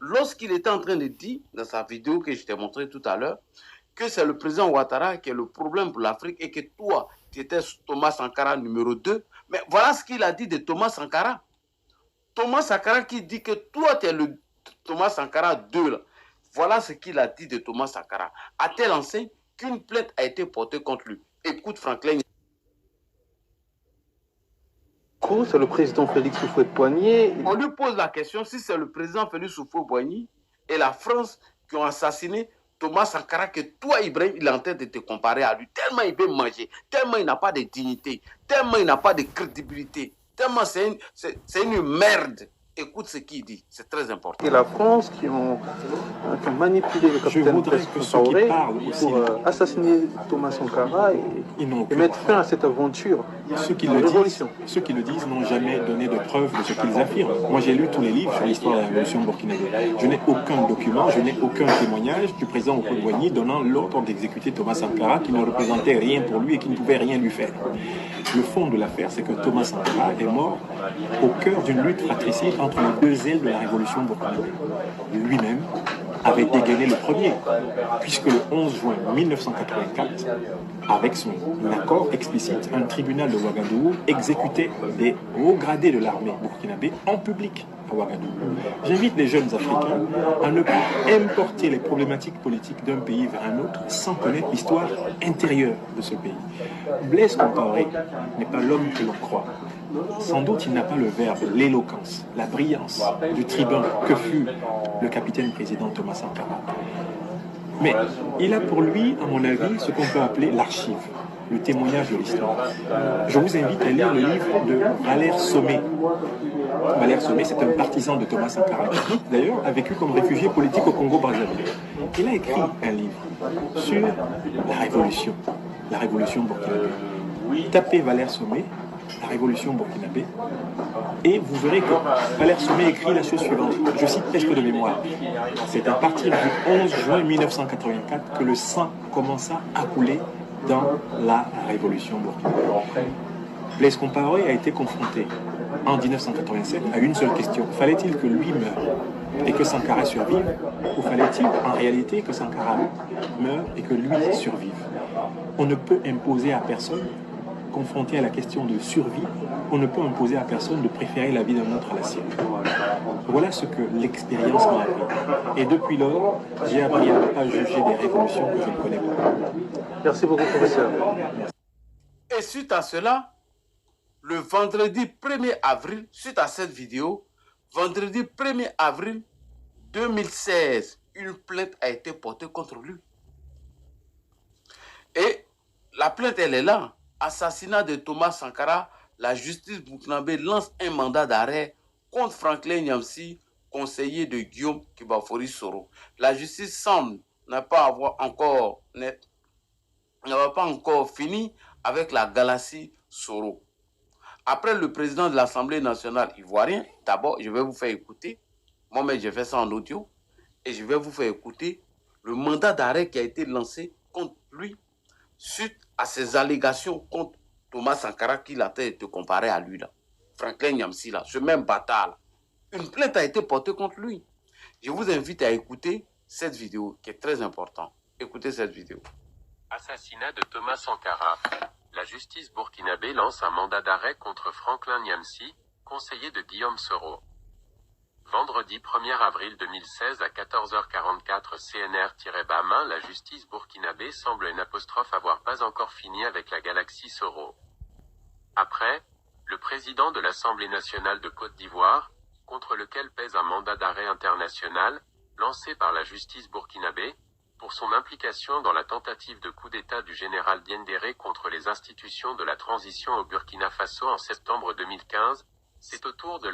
lorsqu'il était en train de dire, dans sa vidéo que je t'ai montré tout à l'heure, que c'est le président Ouattara qui est le problème pour l'Afrique et que toi, tu étais Thomas Sankara numéro 2. Mais voilà ce qu'il a dit de Thomas Sankara. Thomas Sankara qui dit que toi, tu es le Thomas Sankara 2. Là. Voilà ce qu'il a dit de Thomas Sankara. À telle enseigne qu'une plainte a été portée contre lui. Écoute Franklin. C'est le président Félix Houphouët-Boigny. On lui pose la question si c'est le président Félix Houphouët-Boigny et la France qui ont assassiné Thomas Sankara, que toi, Ibrahim, il est en train de te comparer à lui. Tellement il veut manger, tellement il n'a pas de dignité, tellement il n'a pas de crédibilité, tellement c'est une merde. Écoute ce qu'il dit, c'est très important. Et la France qui ont manipulé le capitaine Traoré pour assassiner Thomas Sankara et mettre fin à cette aventure. Ceux qui le disent n'ont jamais donné de preuve de ce qu'ils affirment. Moi, j'ai lu tous les livres sur l'histoire de la révolution burkinabé. Je n'ai aucun document, je n'ai aucun témoignage du président Houphouët-Boigny donnant l'ordre d'exécuter Thomas Sankara, qui ne représentait rien pour lui et qui ne pouvait rien lui faire. Le fond de l'affaire, c'est que Thomas Sankara est mort au cœur d'une lutte fratricide entre les deux ailes de la révolution burkinabé. Lui-même avait dégainé le premier, puisque le 11 juin 1984, avec son accord explicite, un tribunal de Ouagadougou exécutait des hauts gradés de l'armée burkinabé en public à Ouagadougou. J'invite les jeunes Africains à ne pas importer les problématiques politiques d'un pays vers un autre sans connaître l'histoire intérieure de ce pays. Blaise Compaoré n'est pas l'homme que l'on croit. Sans doute il n'a pas le verbe, l'éloquence, la brillance du tribun que fut le capitaine président Thomas Sankara. Mais il a pour lui, à mon avis, ce qu'on peut appeler l'archive, le témoignage de l'histoire. Je vous invite à lire le livre de Valère Sommet. Valère Sommet, c'est un partisan de Thomas Sankara, qui d'ailleurs a vécu comme réfugié politique au Congo-Brazzaville. Il a écrit un livre sur la révolution burkinabé. Tapez Valère Sommet, la révolution burkinabé, et vous verrez que Valère Sommet écrit la chose suivante, je cite presque de mémoire. C'est à partir du 11 juin 1984 que le sang commença à couler dans la révolution burkinabé. Blaise Compaoré a été confronté en 1987 à une seule question. Fallait-il que lui meure et que Sankara survive, ou fallait-il en réalité que Sankara meure et que lui survive? On ne peut imposer à personne, confronté à la question de survie, on ne peut imposer à personne de préférer la vie d'un autre à la sienne. Voilà ce que l'expérience m'a appris. Et depuis lors, j'ai appris à ne pas juger des révolutions que je ne connais pas. Merci beaucoup, professeur. Et suite à cela, le vendredi 1er avril, suite à cette vidéo, vendredi 1er avril 2016, une plainte a été portée contre lui. Et la plainte, elle est là. Assassinat de Thomas Sankara, la justice burkinabé lance un mandat d'arrêt contre Franklin Nyamsi, conseiller de Guillaume Kibafori Soro. La justice semble n'a pas encore fini avec la galaxie Soro. Après le président de l'Assemblée nationale ivoirienne, d'abord, je vais vous faire écouter, moi-même j'ai fait ça en audio, et je vais vous faire écouter le mandat d'arrêt qui a été lancé contre lui suite à ces allégations contre Thomas Sankara qu'il a été comparé à lui, là. Franklin Nyamsi, là, ce même bâtard, là. Une plainte a été portée contre lui. Je vous invite à écouter cette vidéo qui est très importante. Écoutez cette vidéo. Assassinat de Thomas Sankara. La justice burkinabé lance un mandat d'arrêt contre Franklin Nyamsi, conseiller de Guillaume Soro. Vendredi 1er avril 2016 à 14h44 CNR-Bas-Main, la justice burkinabé semble avoir pas encore fini avec la galaxie Soro. Après, le président de l'Assemblée nationale de Côte d'Ivoire, contre lequel pèse un mandat d'arrêt international, lancé par la justice burkinabé, pour son implication dans la tentative de coup d'État du général Diendéré contre les institutions de la transition au Burkina Faso en septembre 2015, c'est au tour de